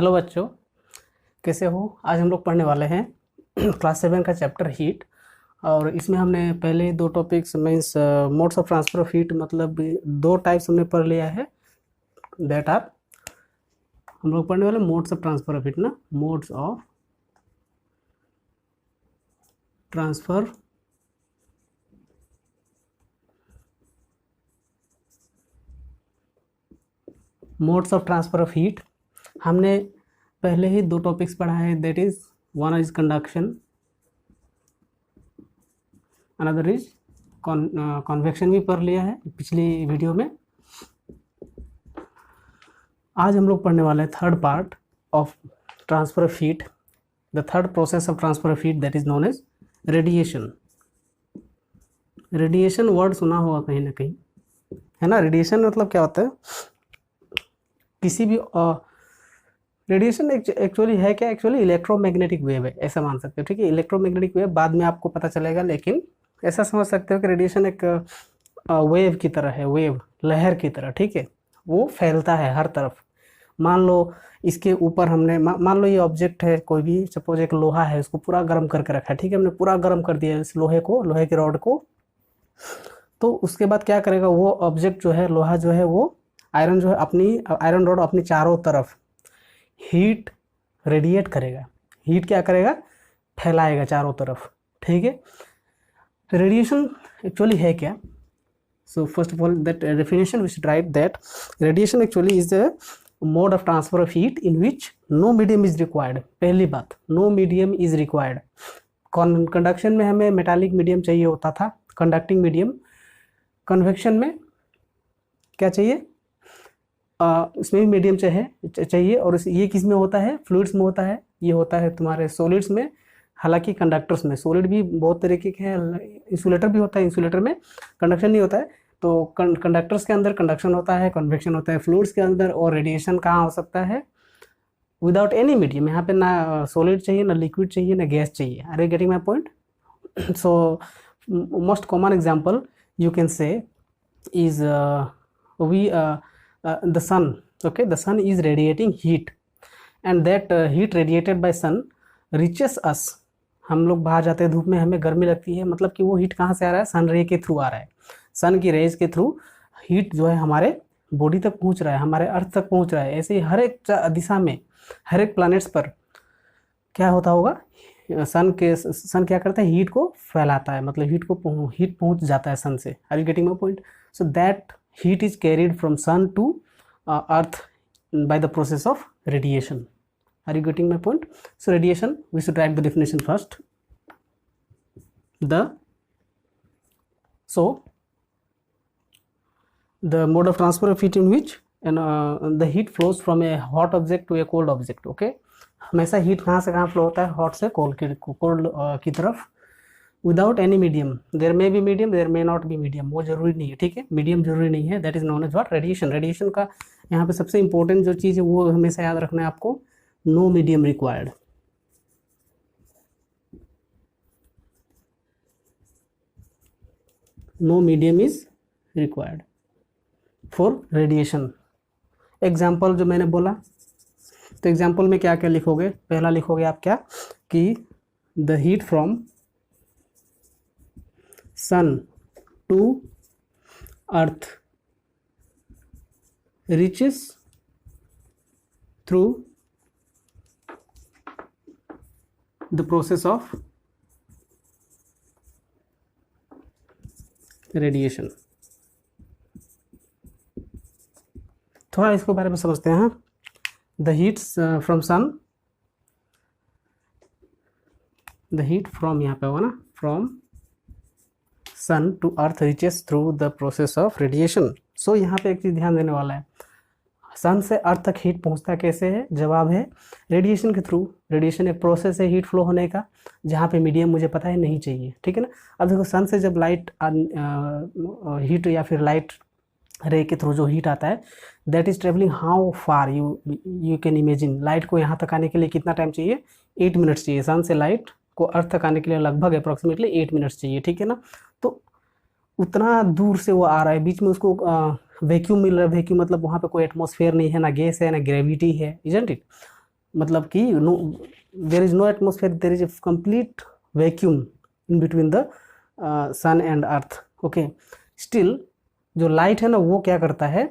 Hello बच्चों, कैसे हो। आज हम लोग पढ़ने वाले हैं क्लास 7 का चैप्टर हीट। और इसमें हमने पहले दो topics means modes of transfer of heat, मतलब दो टाइप्स हमने पढ़ लिया है। दैट आर हम लोग पढ़ने वाले modes of transfer of heat ना, modes of transfer modes of transfer of heat. हमने पहले ही दो टॉपिक्स पढ़ा है, that is one is conduction, another is convection भी पढ़ लिया है पिछली वीडियो में। आज हम लोग पढ़ने वाले हैं third part of transfer of heat, the third process of transfer of heat, that is known as radiation. Radiation word सुना होगा कहीं ना कहीं, है ना। रेडिएशन मतलब क्या होता है, किसी भी रेडिएशन एक्चुअली है क्या, एक्चुअली इलेक्ट्रोमैग्नेटिक वेव है, ऐसा मान सकते हो। ठीक है, इलेक्ट्रोमैग्नेटिक वेव बाद में आपको पता चलेगा, लेकिन ऐसा समझ सकते हो कि रेडिएशन एक वेव की तरह है, वेव लहर की तरह। ठीक है, वो फैलता है हर तरफ। मान लो इसके ऊपर हमने मान लो ये ऑब्जेक्ट है कोई भी, सपोज एक लोहा है, उसको पूरा गर्म करके रखा है। ठीक है, हमने पूरा गर्म कर दिया इस लोहे को, लोहे की रॉड को। तो उसके बाद क्या करेगा वो ऑब्जेक्ट जो है, लोहा जो है, वो आयरन जो है, अपनी आयरन रॉड अपनी चारों तरफ हीट रेडिएट करेगा। हीट क्या करेगा, फैलाएगा चारों तरफ। ठीक है, रेडिएशन एक्चुअली है क्या। So first of all that definition we should write that radiation actually is the mode of transfer of heat in which no medium is required. पहली बात, no medium is required. Conduction में हमें metallic medium चाहिए होता था, conducting medium. Convection में क्या चाहिए, इसमें भी मीडियम चाहिए। और ये किस में होता है, फ्लूइड्स में होता है। ये होता है तुम्हारे सॉलिड्स में, हालांकि कंडक्टर्स में। सॉलिड भी बहुत तरीके के हैं, इंसुलेटर भी होता है, इंसुलेटर में कंडक्शन नहीं होता है। तो कंडक्टर्स के अंदर कंडक्शन होता है, कन्वेक्शन होता है फ्लूइड्स के अंदर। और रेडिएशन कहाँ हो सकता है, विदाउट एनी मीडियम। यहाँ पे ना सॉलिड चाहिए, ना लिक्विड चाहिए, ना गैस चाहिए। Are you getting my point. So most common example you can say is the sun. Okay, the sun is radiating heat, and that heat radiated by sun reaches us. हम लोग बाहर जाते हैं धूप में, हमें गर्मी लगती है, मतलब कि वो हीट कहाँ से आ रहा है, सन रे के थ्रू आ रहा है। सन की रेज के थ्रू हीट जो है हमारे बॉडी तक पहुँच रहा है, हमारे अर्थ तक पहुँच रहा है। ऐसे ही हर एक दिशा में, हर एक प्लैनेट्स पर क्या होता होगा, सन क्या करता है, हीट को फैलाता है, मतलब हीट पहुंच जाता है सन से। Are you getting my point. So that heat is carried from sun to earth by the process of radiation. Are you getting my point. So radiation, we should write the definition first. the mode of transfer of heat in which the heat flows from a hot object to a cold object. okay, हमेशा heat कहाँ से कहाँ flow होता है, hot से cold की तरफ, without any medium. There may be medium, there may not be medium, वो जरूरी नहीं है। ठीक है, मीडियम जरूरी नहीं है। That is known as what, radiation. Radiation का यहाँ पे सबसे इंपॉर्टेंट जो चीज़ है वो हमेशा याद रखना है आपको, no medium required. No medium is required for radiation. Example जो मैंने बोला, तो एग्जाम्पल में क्या क्या लिखोगे, पहला लिखोगे आप क्या, कि the heat from sun to earth reaches through the process of radiation. थोड़ा इसके बारे में समझते हैं। The heat from sun, the heat from यहाँ पे होगा ना, from sun to earth reaches through the process of radiation. So यहाँ पे एक चीज़ ध्यान देने वाला है, सन से अर्थ तक हीट पहुँचता कैसे है, जवाब है रेडिएशन के थ्रू। रेडिएशन एक प्रोसेस है हीट फ्लो होने का, जहाँ पे मीडियम मुझे पता है नहीं चाहिए। ठीक है ना। अब देखो, सन से जब लाइट हीट या फिर लाइट रे के थ्रू जो हीट आता है, that is travelling how far, you can imagine. Light को यहाँ तक आने के लिए कितना टाइम चाहिए, 8 मिनट्स चाहिए। सन से लाइट को अर्थ तक आने के लिए लगभग अप्रॉक्सीमेटली 8 मिनट्स चाहिए। ठीक है ना। तो उतना दूर से वो आ रहा है, बीच में उसको वैक्यूम मिल रहा है। वैक्यूम मतलब वहाँ पे कोई एटमॉस्फेयर नहीं है, ना गैस है, ना ग्रेविटी है, इजंट इट। मतलब कि no, there is no atmosphere, there is a complete vacuum in between the sun and earth. Okay, still जो लाइट है ना वो क्या करता है,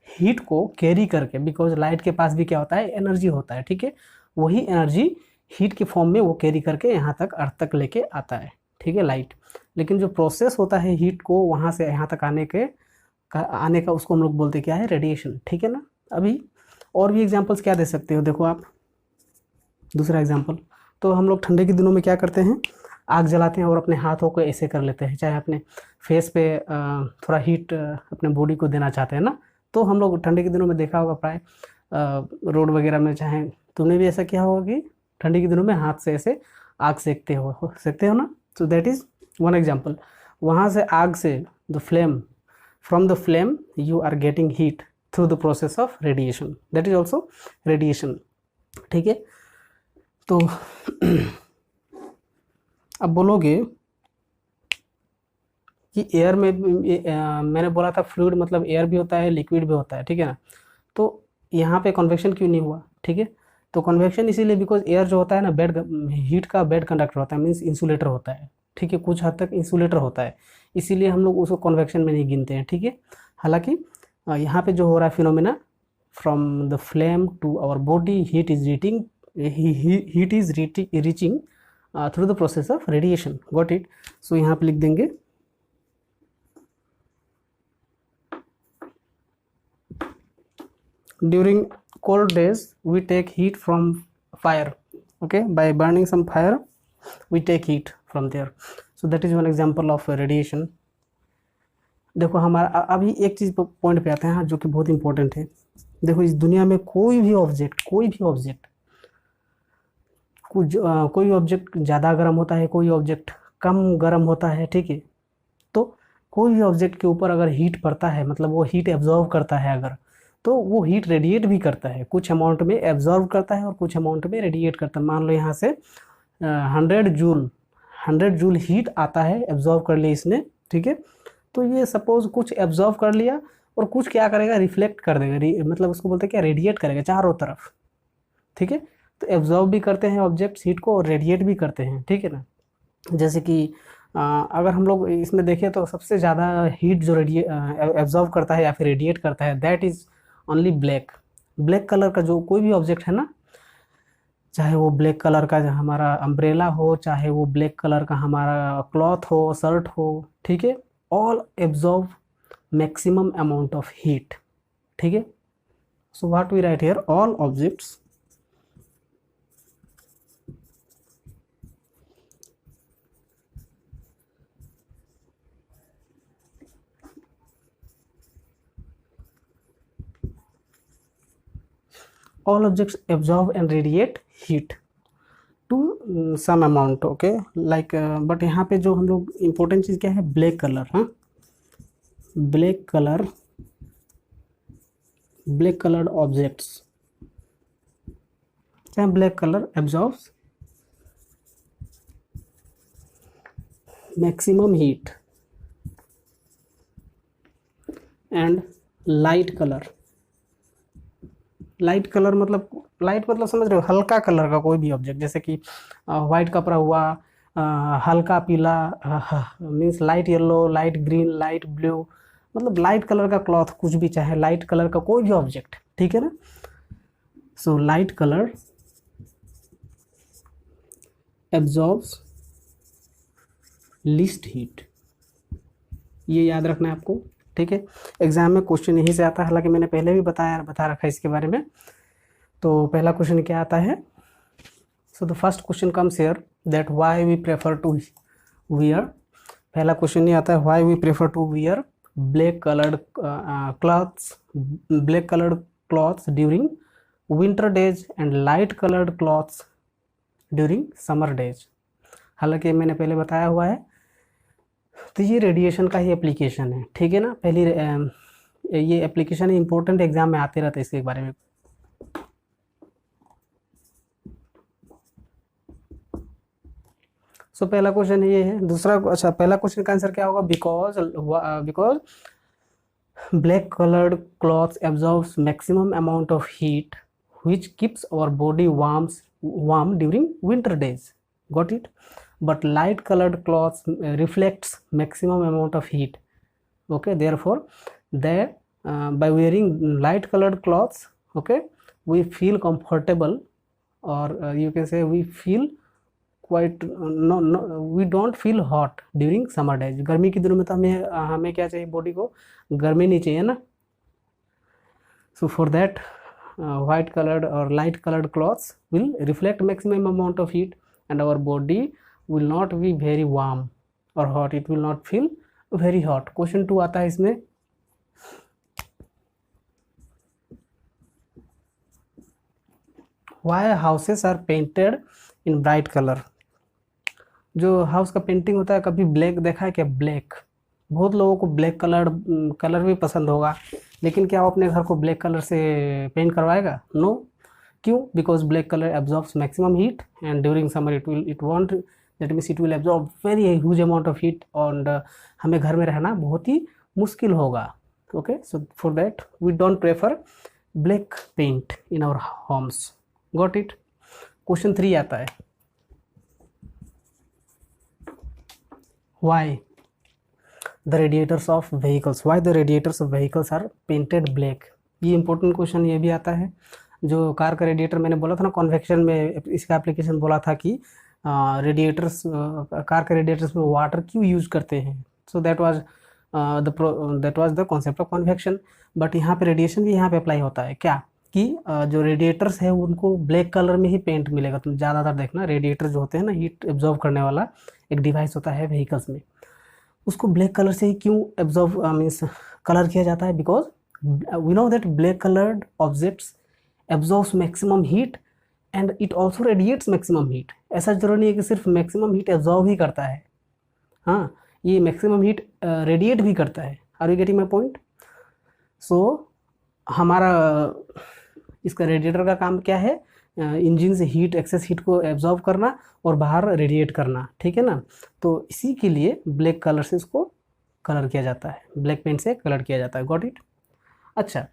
हीट को कैरी करके, बिकॉज लाइट के पास भी क्या होता है, एनर्जी होता है, ठीक है, वही एनर्जी हीट के फॉर्म में वो कैरी करके यहाँ तक, अर्थ तक लेके आता है, ठीक है, लाइट। लेकिन जो प्रोसेस होता है हीट को वहाँ से यहाँ तक आने का उसको हम लोग बोलते क्या है, रेडिएशन, ठीक है ना। अभी और भी एग्जांपल्स क्या दे सकते हो, देखो आप दूसरा एग्जांपल, तो हम लोग ठंडे के दिनों में क्या करते हैं, आग जलाते हैं और अपने हाथों को ऐसे कर लेते हैं, चाहे अपने फेस पे थोड़ा हीट अपने बॉडी को देना चाहते हैं ना, तो हम लोग ठंडे के दिनों में देखा होगा प्राय रोड वगैरह में, चाहे तुमने भी ऐसा किया होगा कि ठंडी के दिनों में हाथ से ऐसे आग सेकते हो ना। So that is one example. वहाँ से आग से from the flame you are getting heat through the process of radiation, that is also radiation, ठीक है। तो अब बोलोगे कि एयर में मैंने बोला था फ्लूइड मतलब एयर भी होता है, लिक्विड भी होता है, ठीक है ना। तो यहाँ पे कन्वेक्शन क्यों नहीं हुआ, ठीक है, तो कन्वेक्शन इसीलिए बिकॉज एयर जो होता है ना हीट का बेड कंडक्टर होता है, मीन्स इंसुलेटर होता है, ठीक है, कुछ हद तक इंसुलेटर होता है, इसीलिए हम लोग उसको कन्वेक्शन में नहीं गिनते हैं, ठीक है। हालांकि यहाँ पे जो हो रहा है phenomena, from the flame to our body heat is reaching through the process of radiation, got it. So यहाँ पे लिख देंगे during cold days we take heat from fire, okay, by burning some fire we take heat from there, so that is one example of radiation। देखो हमारा अभी एक चीज़ point पे आते हैं जो कि बहुत इंपॉर्टेंट है। देखो इस दुनिया में कोई भी ऑब्जेक्ट ज़्यादा गर्म होता है, कोई ऑब्जेक्ट कम गर्म होता है, ठीक है। तो कोई भी ऑब्जेक्ट के ऊपर अगर हीट पड़ता है, मतलब वो हीट एब्जॉर्व करता है अगर, तो वो हीट रेडिएट भी करता है, कुछ अमाउंट में एब्जॉर्व करता है और कुछ अमाउंट में रेडिएट करता है। मान लो यहाँ से 100 जूल हीट आता है, एब्जॉर्व कर लिया इसने, ठीक है। तो ये सपोज कुछ एब्जॉर्व कर लिया और कुछ क्या करेगा, रिफ्लेक्ट कर देगा, मतलब उसको बोलते हैं क्या, रेडिएट करेगा चारों तरफ, ठीक है। तो एब्जॉर्व भी करते हैं ऑब्जेक्ट्स हीट को और रेडिएट भी करते हैं, ठीक है ना। जैसे कि अगर हम लोग इसमें देखें तो सबसे ज़्यादा हीट जो एब्जॉर्व करता है या फिर रेडिएट करता है, that is only black colour का जो कोई भी ऑब्जेक्ट है ना, चाहे वो ब्लैक कलर का जो हमारा अम्ब्रेला हो, चाहे वो ब्लैक कलर का हमारा क्लॉथ हो, शर्ट हो, ठीक है, all absorb maximum amount of heat, ठीक है। So what we write here, all objects absorb and radiate heat to some amount, okay, like but यहाँ पे जो हम लोग इम्पोर्टेंट चीज़ क्या है, ब्लैक कलर, हाँ, ब्लैक कलर्ड ऑब्जेक्ट्स, क्या black colour absorbs maximum heat and light colour मतलब समझ रहे हो, हल्का कलर का कोई भी ऑब्जेक्ट, जैसे कि वाइट कपड़ा हुआ, हल्का पीला means light yellow, light green, light blue, मतलब लाइट कलर का क्लॉथ, कुछ भी चाहे लाइट कलर का कोई भी ऑब्जेक्ट, ठीक है ना। So light colour absorbs least heat, ये याद रखना है आपको, ठीक है। एग्जाम में क्वेश्चन यहीं से आता है, हालांकि मैंने पहले भी बता रखा है इसके बारे में। तो पहला क्वेश्चन क्या आता है, so the first question comes here that why we prefer to wear, पहला क्वेश्चन ये आता है why we prefer to wear black coloured clothes during winter days and light coloured clothes during summer days. हालांकि मैंने पहले बताया हुआ है, तो ये रेडिएशन का ही एप्लीकेशन है, ठीक है ना। पहली ये एप्लीकेशन इंपॉर्टेंट एग्जाम में आते रहते हैं इसके बारे में। सो पहला क्वेश्चन ये है। दूसरा, अच्छा, पहला क्वेश्चन का आंसर क्या होगा, because black coloured clothes absorbs maximum amount of heat which keeps our body warm during winter days. Got it? But light colored cloths reflects maximum amount of heat. Okay, therefore by wearing light colored clothes, okay, we feel comfortable, or you can say we feel quite we don't feel hot during summer days. गर्मी के दिनों में तो हमें क्या चाहिए, body को गर्मी नहीं चाहिए ना. So for that white colored or light colored cloths will reflect maximum amount of heat, and our body will not be very warm or hot. It will not feel very hot. Question 2 आता है इसमें. Why houses are painted in bright color? जो house का painting होता है, कभी black देखा है क्या? ब्लैक, बहुत लोगों को ब्लैक कलर भी पसंद होगा, लेकिन क्या वो अपने घर को ब्लैक कलर से पेंट करवाएगा? नो. क्यों? Because black colour absorbs maximum heat, and during summer it want, that means it will absorb very huge amount of heat, और हमें घर में रहना बहुत ही मुश्किल होगा. Okay, so for that we don't prefer black paint in our homes. Got it? Question 3 आता है. Why the radiators of vehicles are painted black? ये इंपॉर्टेंट क्वेश्चन ये भी आता है. जो कार का रेडिएटर मैंने बोला था ना, कन्वेक्शन में इसका एप्लीकेशन बोला था कि रेडिएटर्स, कार के रेडिएटर्स में वाटर क्यों यूज करते हैं. So that was the concept of convection. But यहाँ पे रेडिएशन भी यहाँ पे अप्लाई होता है. क्या कि जो रेडिएटर्स है उनको ब्लैक कलर में ही पेंट मिलेगा. तुम ज़्यादातर देखना, रेडिएटर जो होते हैं ना, हीट एब्जॉर्व करने वाला एक डिवाइस होता है व्हीकल्स में, उसको ब्लैक कलर से ही क्यों एब्जॉर्व मीन्स कलर किया जाता है? Because we know that black coloured objects absorbs maximum heat and it also radiates maximum heat. ऐसा जरूरी नहीं है कि सिर्फ मैक्सिमम हीट एब्जॉर्व ही करता है, हाँ, ये मैक्सिमम हीट रेडिएट भी करता है. Are you getting my point? So हमारा इसका रेडिएटर का काम क्या है? इंजन से हीट, एक्सेस हीट को एब्जॉर्व करना और बाहर रेडिएट करना. ठीक है ना? तो इसी के लिए ब्लैक कलर से इसको कलर किया जाता है, ब्लैक पेंट से कलर किया जाता है. Got it? अच्छा,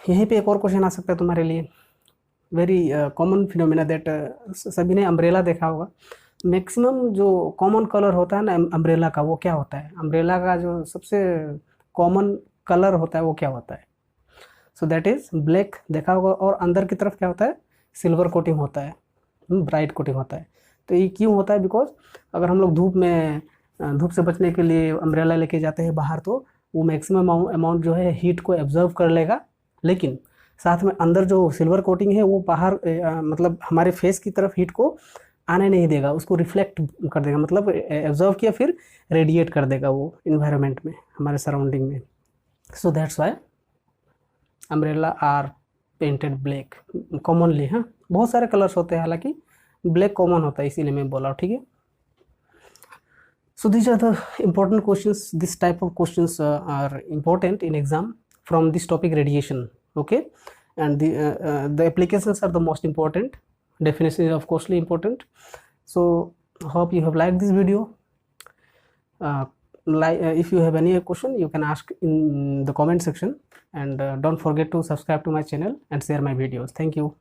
यहीं पे एक और क्वेश्चन आ सकता है तुम्हारे लिए. वेरी कॉमन फिनोमिना दैट सभी ने अम्ब्रेला देखा होगा. मैक्सिमम जो कॉमन कलर होता है ना अम्ब्रेला का, वो क्या होता है? अम्ब्रेला का जो सबसे कॉमन कलर होता है वो क्या होता है? सो दैट इज़ ब्लैक. देखा होगा. और अंदर की तरफ क्या होता है? सिल्वर कोटिंग होता है, ब्राइट कोटिंग होता है. तो ये क्यों होता है? बिकॉज अगर हम लोग धूप से बचने के लिए अम्ब्रेला लेके जाते हैं बाहर, तो वो मैक्सिमम अमाउंट जो है हीट को एब्जर्व कर लेगा, लेकिन साथ में अंदर जो सिल्वर कोटिंग है वो बाहर मतलब हमारे फेस की तरफ हीट को आने नहीं देगा, उसको रिफ्लेक्ट कर देगा, मतलब एब्जर्व किया फिर रेडिएट कर देगा वो इन्वायरमेंट में, हमारे सराउंडिंग में. So that's why umbrella are painted black commonly. हाँ, बहुत सारे कलर्स होते हैं, हालांकि ब्लैक कॉमन होता है, इसीलिए मैं बोला. ठीक है? So these are the important questions. This type of questions are important in exam from this topic radiation. Okay, and the applications are the most important. Definition is of course important. So hope you have liked this video. If you have any question, you can ask in the comment section, and don't forget to subscribe to my channel and share my videos. Thank you.